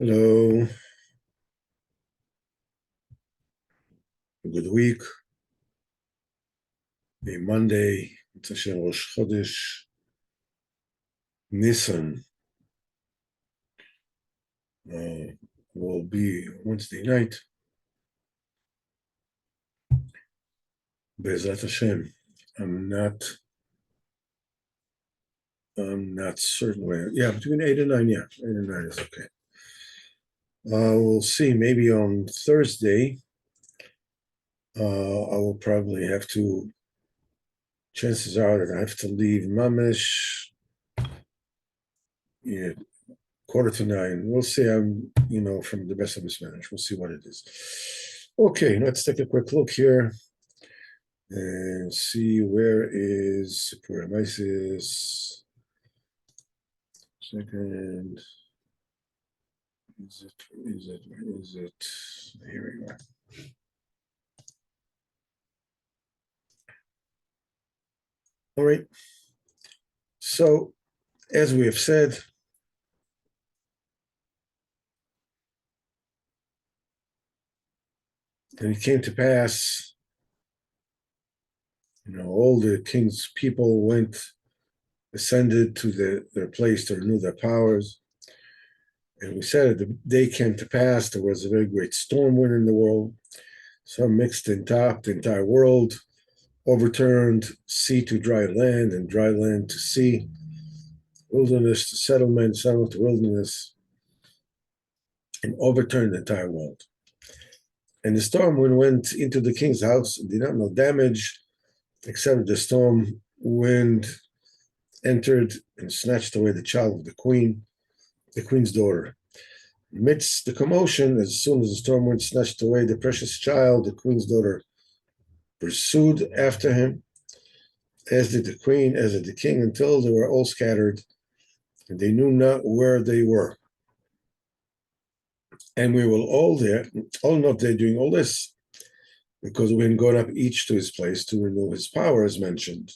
Hello, good week. A Monday, it's Hashem Rosh Chodesh, Nissan uh, will be Wednesday night. Be'ezrat Hashem. I'm not. I'm not certain where. Yeah, between 8 and 9. Yeah, 8 and 9 is okay. We'll see. Maybe on Thursday, I will probably have to. Chances are that I have to leave Mamish. Yeah, 8:45. We'll see. From the best of his manage. We'll see what it is. Okay, let's take a quick look here and see where is Puramisis. Second, is it? Here we go. All right. So, as we have said, and it came to pass, all the king's people ascended to their place to renew their powers. And we said the day came to pass, there was a very great storm wind in the world. Some mixed and topped the entire world, overturned sea to dry land and dry land to sea, wilderness to settlement, settlement to wilderness, and overturned the entire world. And the storm wind went into the king's house and did not know damage, except the storm wind entered and snatched away the child of the queen's daughter. Amidst the commotion, as soon as the storm wind snatched away the precious child, the queen's daughter pursued after him, as did the queen, as did the king, until they were all scattered, and they knew not where they were. And we will all not there doing all this, because we had gone up each to his place to renew his power, as mentioned.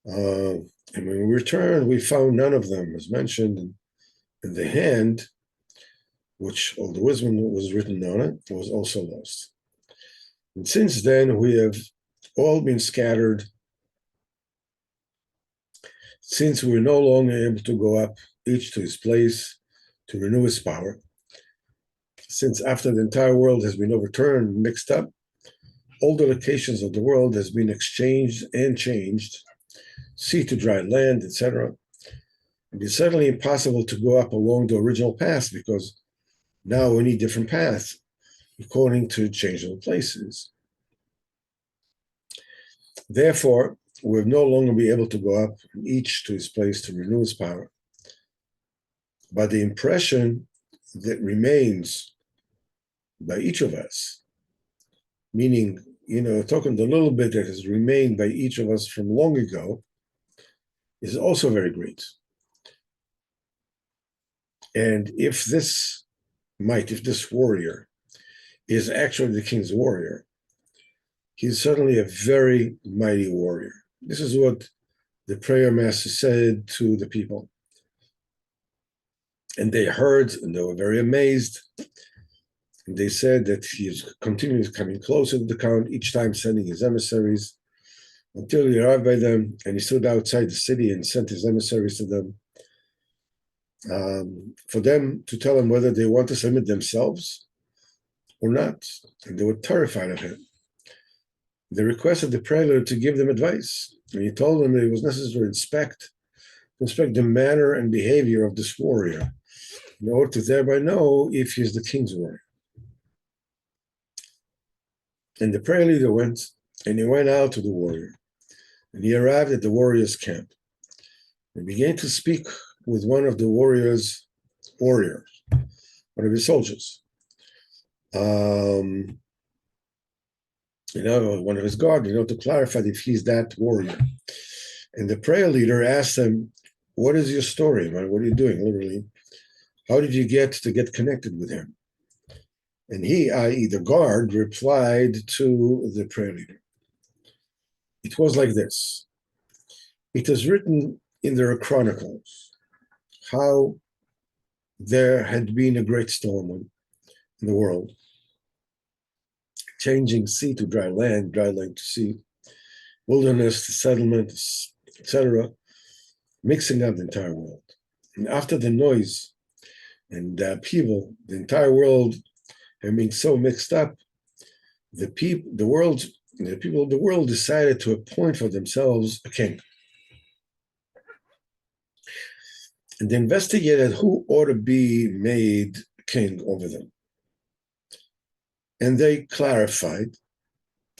And when we returned, we found none of them, as mentioned, and the hand, which all the wisdom was written on it, was also lost. And since then, we have all been scattered, since we're no longer able to go up each to his place to renew his power. Since after the entire world has been overturned, mixed up, all the locations of the world has been exchanged and changed, sea to dry land, etc. It's certainly impossible to go up along the original path because now we need different paths according to changeable places. Therefore, we'll no longer be able to go up each to his place to renew his power. But the impression that remains by each of us, meaning, talking the little bit that has remained by each of us from long ago, is also very great. And if this warrior is actually the king's warrior, he's certainly a very mighty warrior. This is what the prayer master said to the people. And they heard and they were very amazed. And they said that he is continually coming closer to the count, each time sending his emissaries until he arrived by them, and he stood outside the city and sent his emissaries to them for them to tell him whether they want to submit themselves or not. And they were terrified of him. They requested the prelate to give them advice, and he told them that it was necessary to inspect the manner and behavior of this warrior in order to thereby know if he is the king's warrior. And the prayer leader went, and he went out to the warrior, and he arrived at the warrior's camp and began to speak with one of the warriors, one of his soldiers. One of his guard, to clarify if he's that warrior. And the prayer leader asked him, "What is your story, man? What are you doing, literally? How did you get connected with him?" And he, i.e., the guard, replied to the prayer leader. It was like this. It is written in their chronicles how there had been a great storm in the world, changing sea to dry land to sea, wilderness to settlement, etc., mixing up the entire world. And after the noise and the upheaval, the entire world had been so mixed up, the people of the world decided to appoint for themselves a king. And they investigated who ought to be made king over them. And they clarified,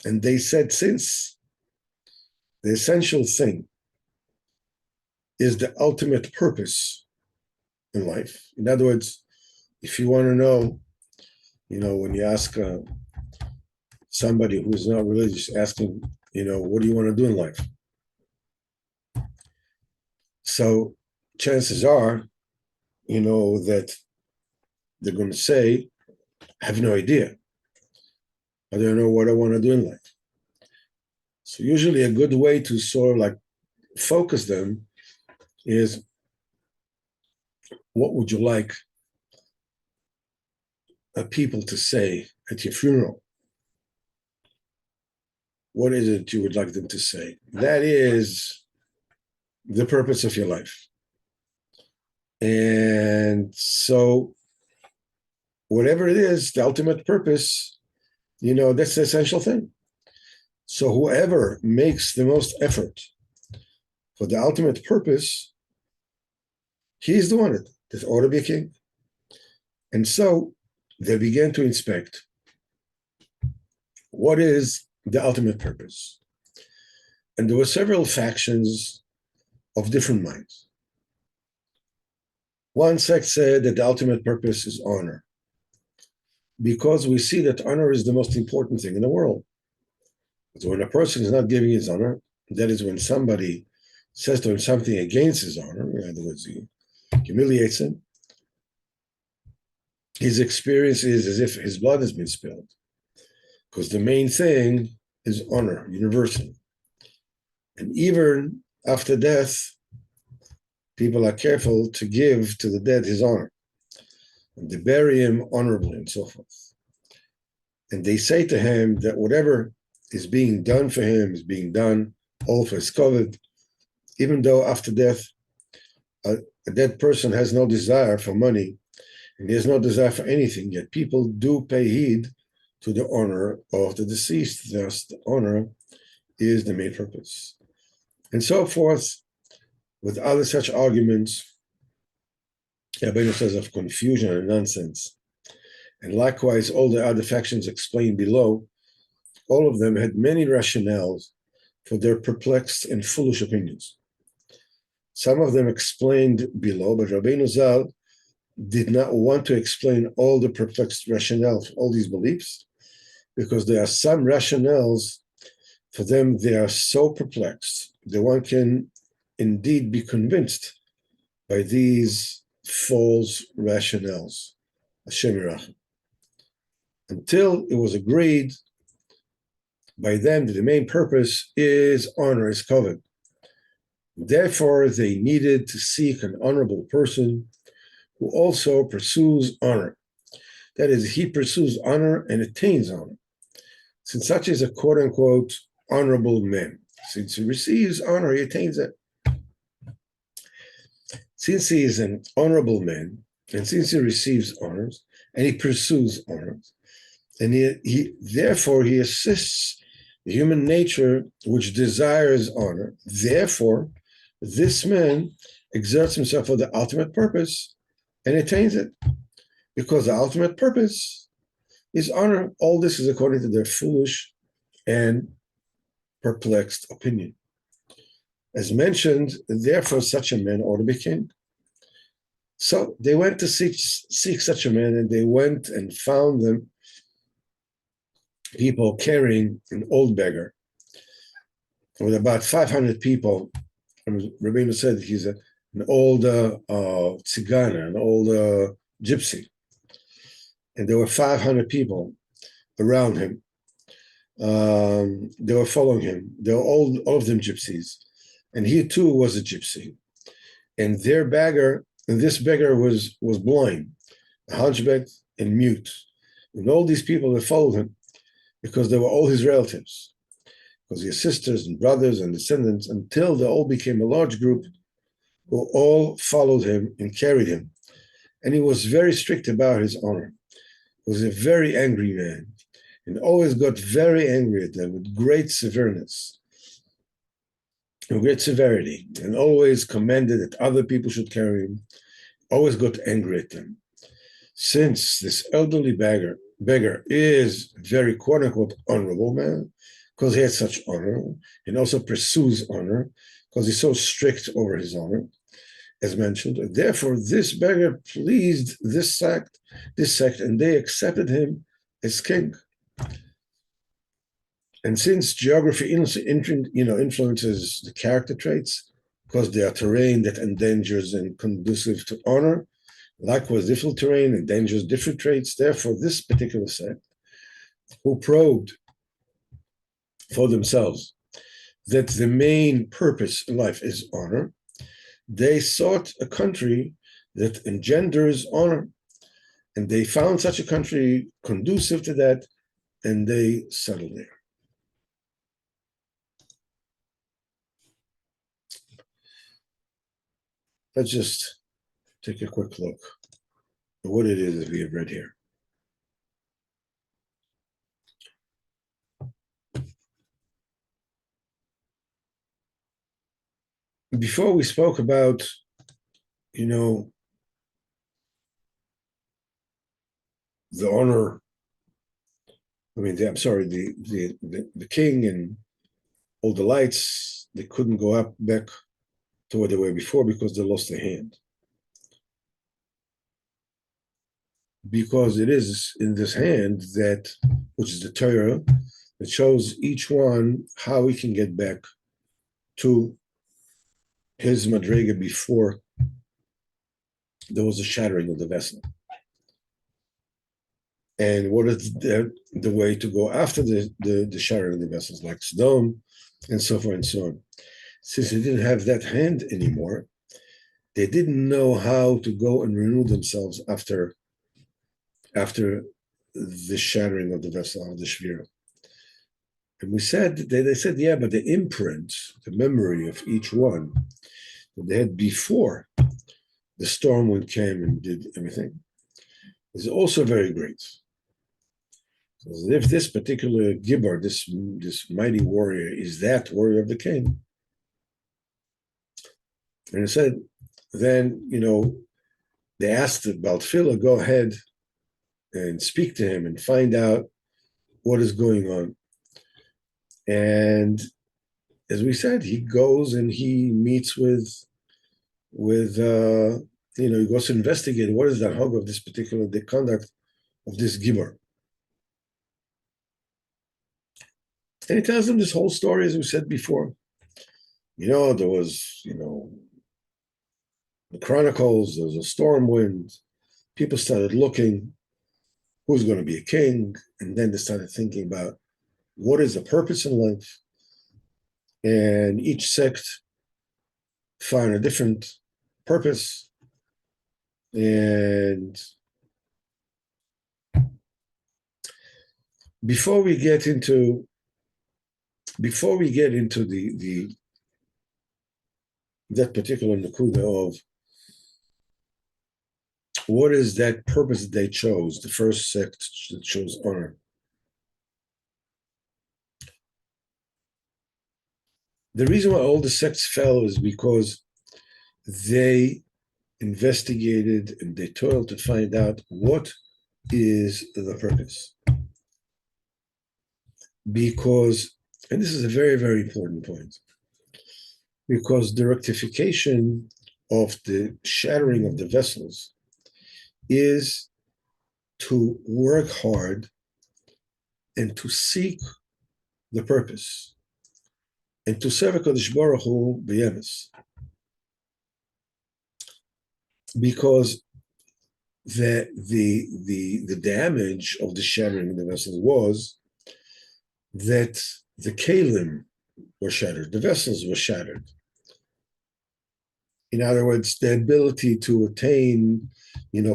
and they said, since the essential thing is the ultimate purpose in life. In other words, if you want to know, when you ask somebody who is not religious, asking, what do you want to do in life? So chances are, that they're going to say, I have no idea. I don't know what I want to do in life. So usually a good way to sort of like focus them is, what would you like people to say at your funeral? What is it you would like them to say? That is the purpose of your life. And so whatever it is, the ultimate purpose, that's the essential thing. So whoever makes the most effort for the ultimate purpose, he's the one that ought to be king. And so they began to inspect what is the ultimate purpose. And there were several factions of different minds. One sect said that the ultimate purpose is honor, because we see that honor is the most important thing in the world. So when a person is not giving his honor, that is when somebody says to him something against his honor, in other words, he humiliates him, his experience is as if his blood has been spilled, because the main thing is honor, universal. And even after death, people are careful to give to the dead his honor, and they bury him honorably and so forth. And they say to him that whatever is being done for him is being done all for his covet, even though after death, a dead person has no desire for money, and he has no desire for anything, yet people do pay heed to the honor of the deceased. Thus, the honor is the main purpose. And so forth, with other such arguments, Rabbeinu says, of confusion and nonsense. And likewise, all the other factions explained below, all of them had many rationales for their perplexed and foolish opinions. Some of them explained below, but Rabbeinu Zal did not want to explain all the perplexed rationales, all these beliefs, because there are some rationales, for them, they are so perplexed that one can indeed be convinced by these false rationales, Hashem Yirachim, until it was agreed by them that the main purpose is honor, is covet. Therefore, they needed to seek an honorable person who also pursues honor. That is, he pursues honor and attains honor, since such is a quote-unquote honorable man. Since he receives honor, he attains it. Since he is an honorable man, and since he receives honors, and he pursues honors, and therefore he assists the human nature which desires honor. Therefore, this man exerts himself for the ultimate purpose and attains it, because the ultimate purpose is honor. All this is according to their foolish and perplexed opinion. As mentioned, therefore such a man ought to be king. So they went to seek such a man, and they went and found them people carrying an old beggar with about 500 people. Rabbeinu said he's an old tzigana, an old gypsy. And there were 500 people around him. They were following him. They were all of them gypsies. And he too was a gypsy. And their beggar And this beggar was blind, a hunchback, and mute. And all these people that followed him, because they were all his relatives, because his sisters and brothers and descendants, until they all became a large group who all followed him and carried him. And he was very strict about his honor. He was a very angry man and always got very angry at them with great severeness and great severity, and always commanded that other people should carry him, always got angry at them. Since this elderly beggar is very quote unquote honorable man, because he has such honor, and also pursues honor, because he's so strict over his honor, as mentioned. Therefore, this beggar pleased this sect, and they accepted him as king. And since geography influences the character traits, because they are terrain that endangers and conducive to honor, likewise different terrain endangers different traits. Therefore, this particular sect, who probed for themselves that the main purpose in life is honor, they sought a country that engenders honor. And they found such a country conducive to that, and they settled there. Let's just take a quick look at what it is that we have read here. Before we spoke about, the honor. The king and all the lights, they couldn't go back to what they were before because they lost their hand. Because it is in this hand which is the Torah, that shows each one how he can get back to his madrega before there was a shattering of the vessel. And what is the way to go after the shattering of the vessels, like Sodom and so forth and so on. Since they didn't have that hand anymore, they didn't know how to go and renew themselves after the shattering of the vessel, of the Shvira. And we said, they said, yeah, but the imprint, the memory of each one that they had before the storm wind came and did everything is also very great. So if this particular Gibbar, this mighty warrior, is that warrior of the king, and it said, then, they asked Baltfila, go ahead and speak to him and find out what is going on. And as we said, he goes and he meets with he goes to investigate what is the hug of this particular, the conduct of this Gibbar. And he tells them this whole story, as we said before. There was, the Chronicles, there was a storm wind. People started looking who's going to be a king. And then they started thinking about what is the purpose in life. And each sect found a different purpose. And before we get into the that particular nakuda of what is that purpose they chose, the first sect that chose honor. The reason why all the sects fell is because they investigated and they toiled to find out what is the purpose. Because, and this is a very, very important point, because the rectification of the shattering of the vessels is to work hard and to seek the purpose and to serve HaKadosh Baruch Hu b'yemes. Because the damage of the shattering of the vessels was that the kalim were shattered, the vessels were shattered. In other words, the ability to attain,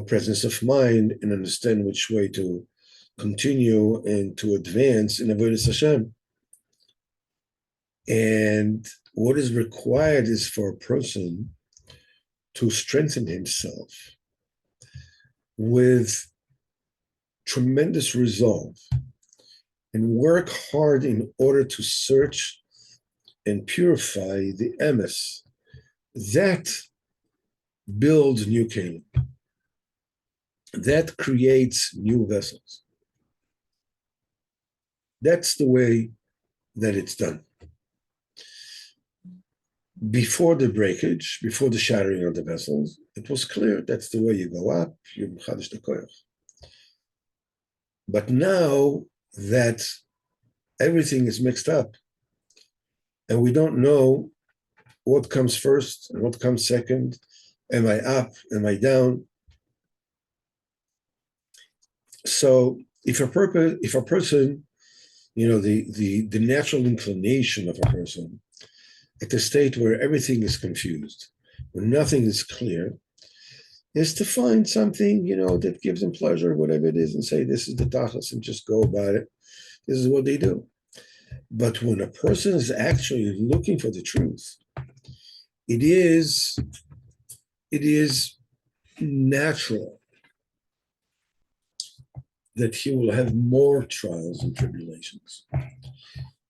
presence of mind and understand which way to continue and to advance in Avodas Hashem. And what is required is for a person to strengthen himself with tremendous resolve and work hard in order to search and purify the emes that builds new kelim, that creates new vessels. That's the way that it's done. Before the breakage, before the shattering of the vessels, it was clear that's the way you go up, you mechadish the koyach. But now that everything is mixed up and we don't know what comes first and what comes second, am I up, am I down? So if a person, the natural inclination of a person at the state where everything is confused, where nothing is clear, is to find something, that gives them pleasure, whatever it is, and say, this is the tachlis, and just go about it. This is what they do. But when a person is actually looking for the truth, it is natural that he will have more trials and tribulations.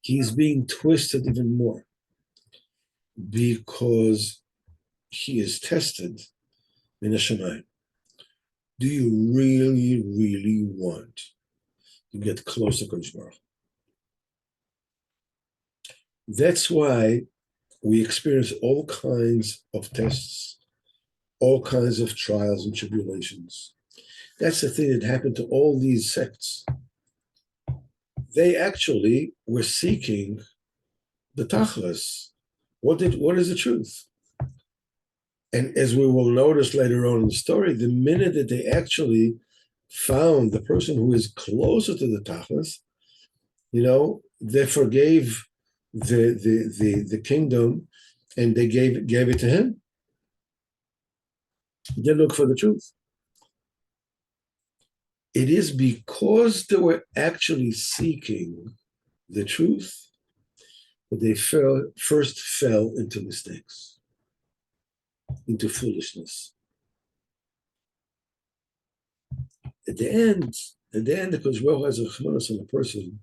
He's being twisted even more because he is tested in a Shemayim. Do you really, really want to get close to Kodesh Baruch? That's why we experience all kinds of tests, all kinds of trials and tribulations. That's the thing that happened to all these sects. They actually were seeking the tachlis. What is the truth? And as we will notice later on in the story, the minute that they actually found the person who is closer to the tachlis, they forgave the kingdom and they gave it to him. They look for the truth. It is because they were actually seeking the truth that they first fell into mistakes, into foolishness. At the end, the Kodesh Baruch Hu has a chmanos on a person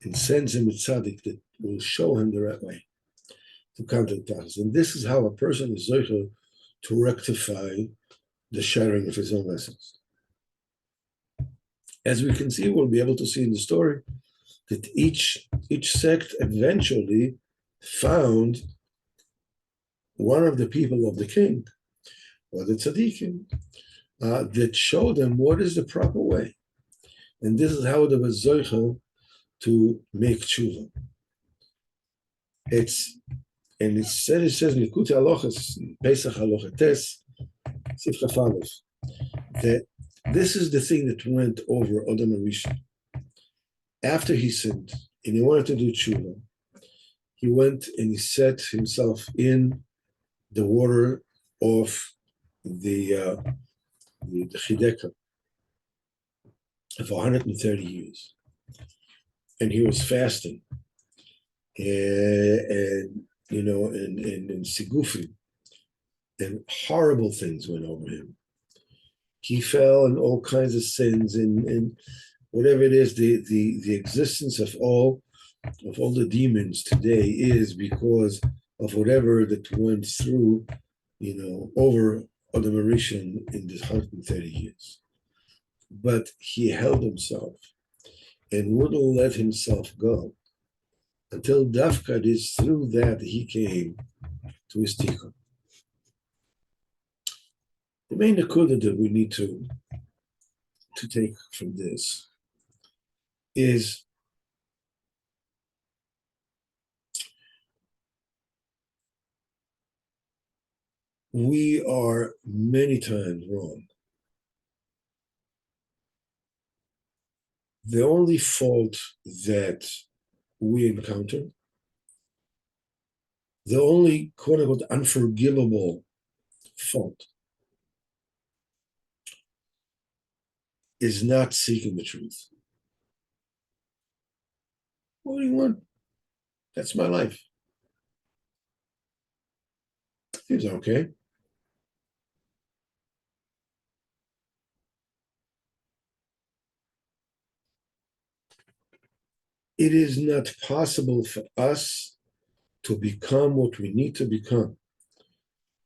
and sends him a tzaddik that will show him the right way to counter the tachlis. And this is how a person is zocher to rectify the shattering of his own vessels. As we can see, we'll be able to see in the story that each sect eventually found one of the people of the king, or the tzaddikim, that showed them what is the proper way. And this is how they were zocher to make tshuva. It says Likutei Halachos, Pesach Halacha Tes, Sif Chaf Aleph, that this is the thing that went over Adam HaRishon. After he sinned and he wanted to do tshuva, he went and he set himself in the water of the Chideka for 130 years. And he was fasting. And Sigufim, and horrible things went over him. He fell in all kinds of sins and whatever it is, the existence of all the demons today is because of whatever that went through, over Adam HaRishon in this 130 years. But he held himself and wouldn't let himself go until Dafka it is through that he came to his tikkun. The main nakuda that we need to take from this is we are many times wrong. The only fault that we encounter, The only quote unquote unforgivable fault is not seeking the truth. What do you want? That's my life. Seems okay. It is not possible for us to become what we need to become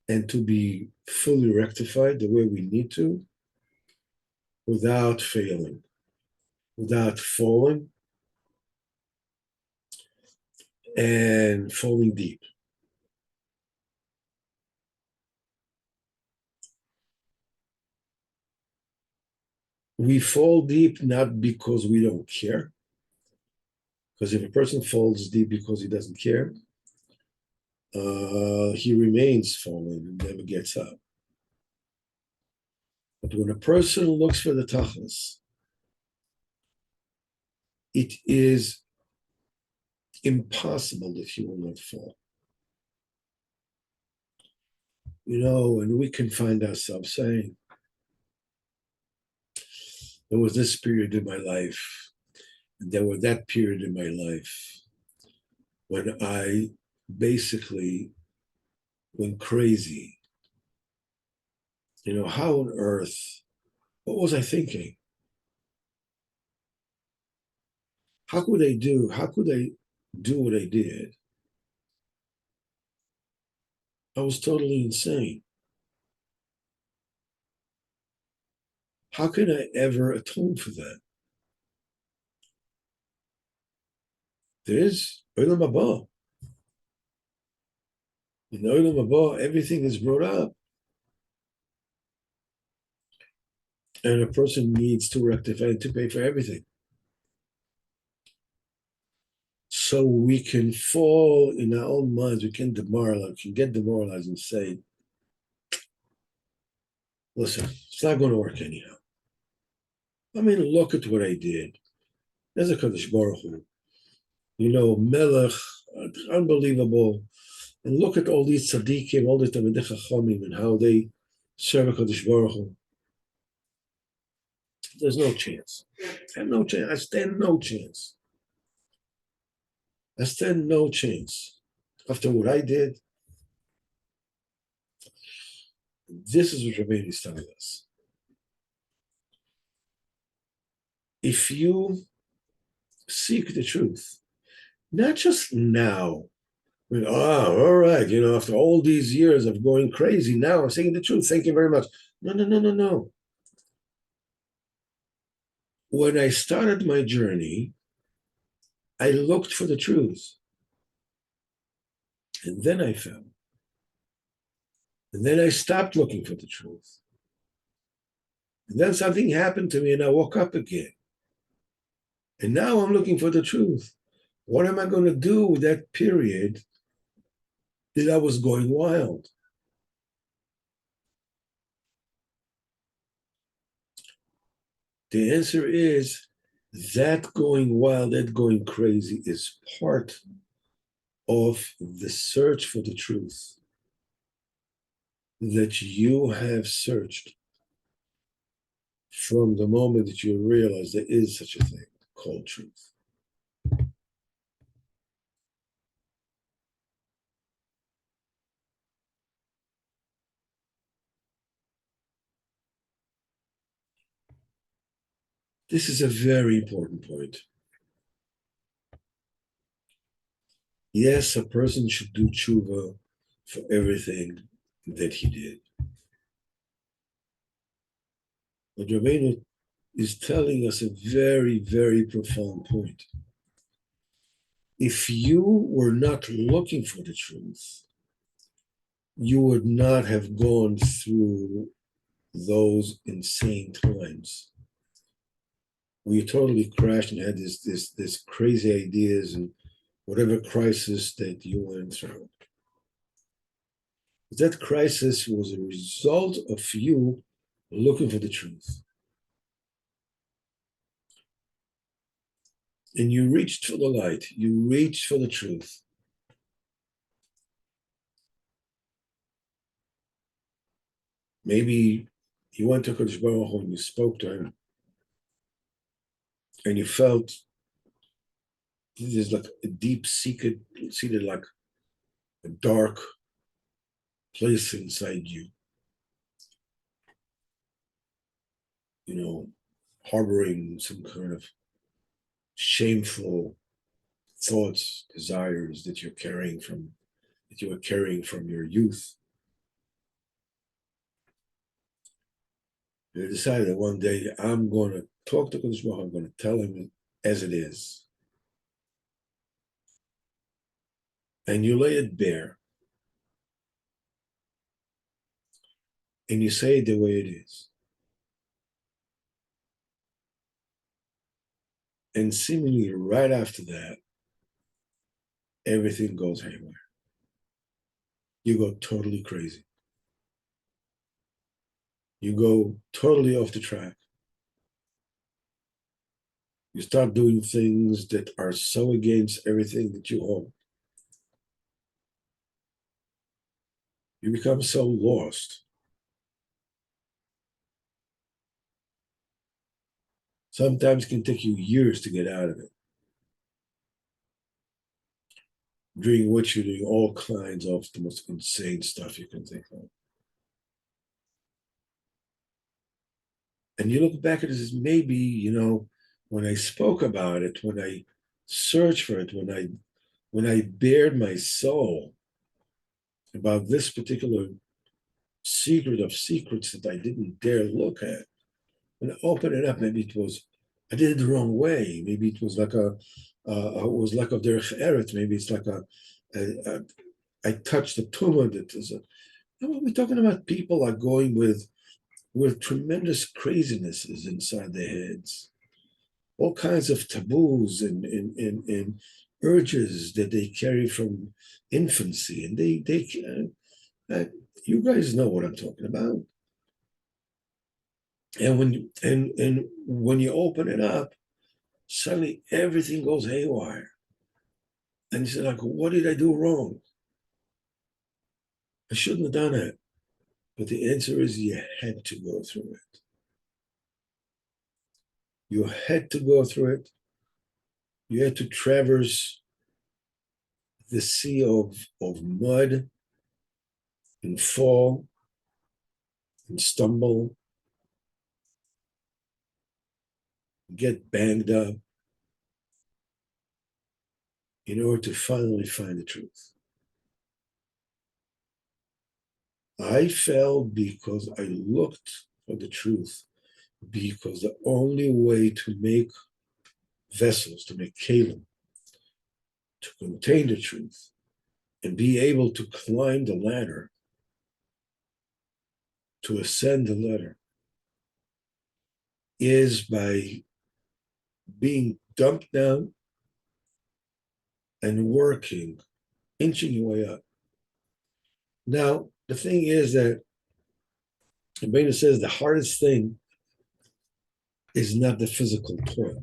and to be fully rectified the way we need to without failing, without falling and falling deep. We fall deep not because we don't care, because if a person falls deep because he doesn't care, he remains falling and never gets up. But when a person looks for the tachlis, it is impossible that he will not fall. And we can find ourselves saying, there was this period in my life, and there was that period in my life when I basically went crazy. How on earth, what was I thinking? How could I do what I did? I was totally insane. How can I ever atone for that? There's Olam Haba. In Olam Haba, everything is brought up. And a person needs to rectify and to pay for everything. So we can fall in our own minds, we can get demoralized and say, listen, it's not going to work anyhow. I mean, look at what I did. There's a Kadosh Baruch Hu, Melech, unbelievable. And look at all these tzaddikim, all the Talmidei Chachamim, and how they serve a Kadosh Baruch Hu. There's no chance. I have no chance. I stand no chance. I stand no chance. After what I did, this is what Rabbeinu is telling us. If you seek the truth, not just now, all right, after all these years of going crazy, now I'm saying the truth. Thank you very much. No. When I started my journey, I looked for the truth. And then I fell. And then I stopped looking for the truth. And then something happened to me and I woke up again. And now I'm looking for the truth. What am I going to do with that period that I was going wild? The answer is that going wild, that going crazy is part of the search for the truth that you have searched from the moment that you realize there is such a thing called truth. This is a very important point. Yes, a person should do tshuva for everything that he did. But Rabbeinu is telling us a very, very profound point. If you were not looking for the truth, you would not have gone through those insane times where you totally crashed and had this crazy ideas and whatever crisis that you went through. That crisis was a result of you looking for the truth. And you reached for the light, you reached for the truth. Maybe you went to Kodesh Baruch Hu and you spoke to him, and you felt there's like a deep seated like a dark place inside you, harboring some kind of shameful thoughts, desires that you were carrying from your youth. You decided that one day I'm going to talk to Kodesh Baruch Hu, I'm going to tell him as it is, and you lay it bare, and you say it the way it is, and seemingly right after that, everything goes haywire. You go totally crazy. You go totally off the track. You start doing things that are so against everything that you hold. You become so lost. Sometimes it can take you years to get out of it, during which you're doing all kinds of the most insane stuff you can think of. And you look back at it as maybe, when I spoke about it, when I searched for it, when I bared my soul about this particular secret of secrets that I didn't dare look at, when I opened it up, maybe I did it the wrong way. Maybe it was like it was like a derech eret. Maybe it's like I touched a tumor that is we're talking about people are going with tremendous crazinesses inside their heads, all kinds of taboos and urges that they carry from infancy, and you guys know what I'm talking about. And when you open it up, suddenly everything goes haywire, and you say, like, what did I do wrong? I shouldn't have done it. But the answer is you had to go through it. You had to go through it. You had to traverse the sea of mud and fall and stumble, get banged up in order to finally find the truth. I fell because I looked for the truth, because the only way to make vessels, to make kalim, to contain the truth, and be able to climb the ladder, to ascend the ladder, is by being dumped down and working, inching your way up. Now, the thing is that Rabbeinu says the hardest thing is not the physical toil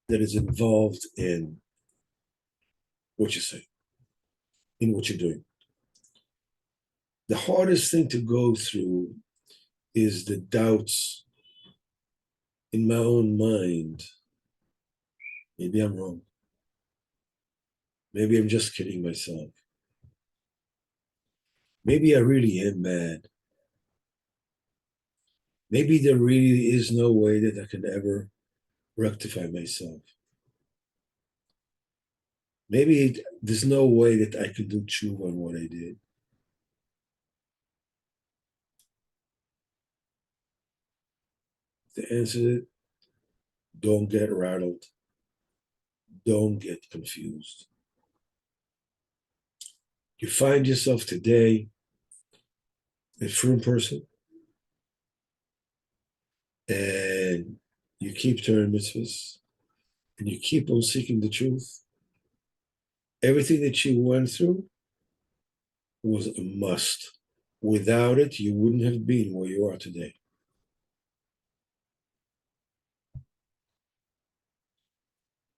that is involved in what you say, in what you're doing. The hardest thing to go through is the doubts in my own mind. Maybe I'm wrong. Maybe I'm just kidding myself. Maybe I really am bad. Maybe there really is no way that I can ever rectify myself. Maybe there's no way that I can do tshuva on what I did. The answer is don't get rattled. Don't get confused. You find yourself today a firm person and you keep Torah mitzvahs and you keep on seeking the truth. Everything that you went through was a must. Without it, you wouldn't have been where you are today.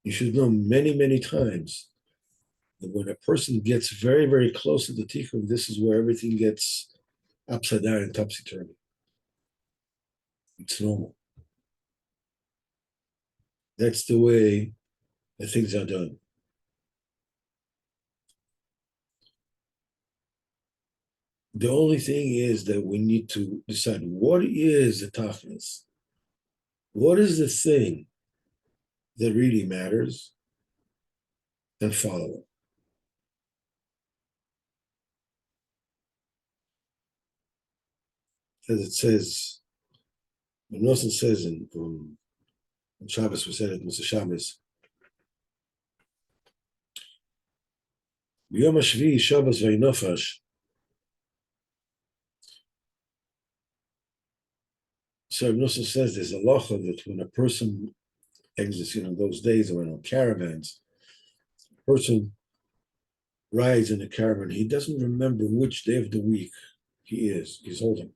You should know many, many times that when a person gets very, very close to the tikkun, this is where everything gets upside down and topsy-turvy. It's normal. That's the way the things are done. The only thing is that we need to decide what is the toughness. What is the thing that really matters, and follow it. As it says, the Nosson says in Shabbos, we said it was a Shabbos. B'yom HaShvi Shabbos v'Inofash. So Nosson says there's a lacha that when a person exits, those days when on caravans, a person rides in a caravan, he doesn't remember which day of the week he's holding.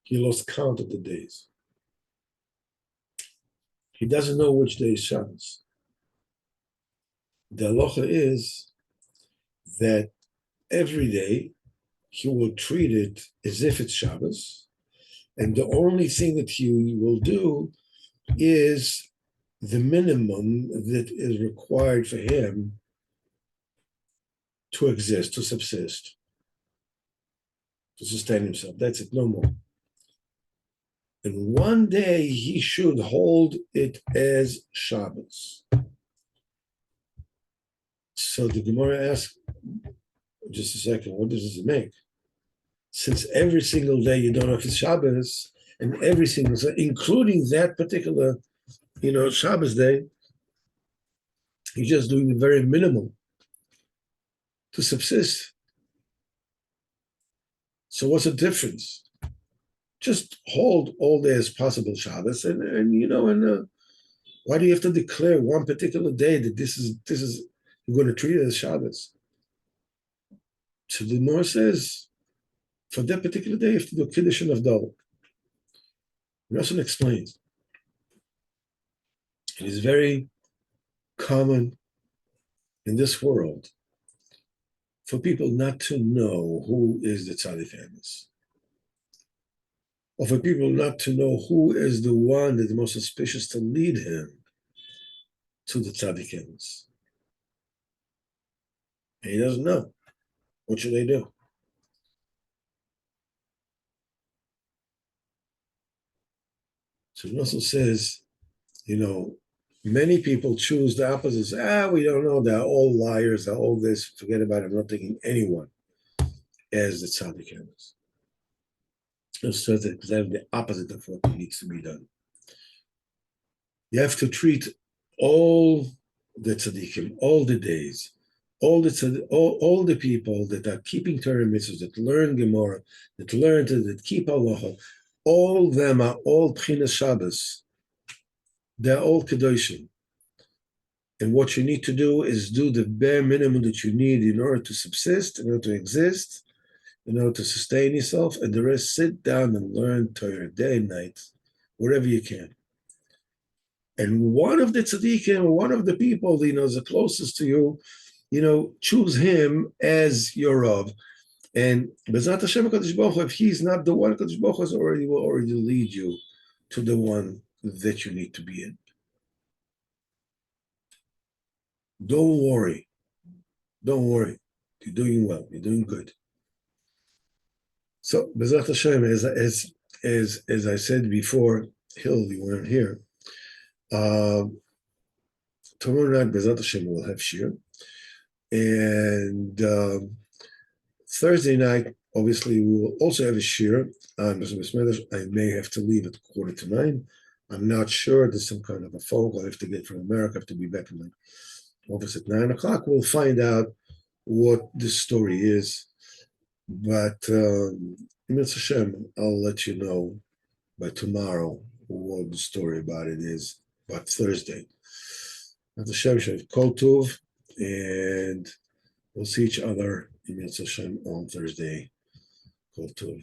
He lost count of the days. He doesn't know which day is Shabbos. The halacha is that every day he will treat it as if it's Shabbos, and the only thing that he will do is the minimum that is required for him to exist, to subsist, to sustain himself. That's it, no more. And one day he should hold it as Shabbos. So the Gemara asks, just a second, what does this make? Since every single day you don't know if it's Shabbos, and every single, including that particular, Shabbos day, he's just doing the very minimum to subsist. So what's the difference? Just hold all day as possible Shabbos, and why do you have to declare one particular day that this is you're going to treat it as Shabbos? So the Gemara says, for that particular day, you have to do Kiddush and Avdal. Rashi explains, it is very common in this world for people not to know who is the Tzaddik Emes, or for people not to know who is the one that is most auspicious to lead him to the Tzaddik Emes. And he doesn't know. What should they do? So it also says, many people choose the opposite. We don't know. They're all liars. They're all this. Forget about it. I'm not taking anyone as the tzaddik emes. So that's exactly the opposite of what needs to be done. You have to treat all the tzaddikim, all the days, all the people that are keeping Torah mitzvahs, that learn Gemara, that keep halacha, all them are all Pchinas Shabbos. They're all Kedoshim. And what you need to do is do the bare minimum that you need in order to subsist, in order to exist, in order to sustain yourself, and the rest sit down and learn Torah day and night, wherever you can. And one of the tzaddikim, one of the people, is the closest to you, choose him as your Rav. And B'ezrat Hashem HaKadosh Baruch Hu, if he's not the one, HaKadosh Baruch Hu will already lead you to the one that you need to be in. Don't worry. Don't worry. You're doing well. You're doing good. So, B'ezrat Hashem, as I said before, Hill, you weren't here. Tomorrow night, B'ezrat Hashem, we'll have shir. And Thursday night, obviously, we will also have a shir on I may have to leave at 8:45. I'm not sure. There's some kind of a phone call I have to get from America. I have to be back in my office at 9 o'clock. We'll find out what this story is. But Mitzvah Hashem, I'll let you know by tomorrow what the story about it is, about Thursday. Mitzvah Hashem, Kol Tov, and we'll see each other in Mitzvah Hashem on Thursday. Kol Tov.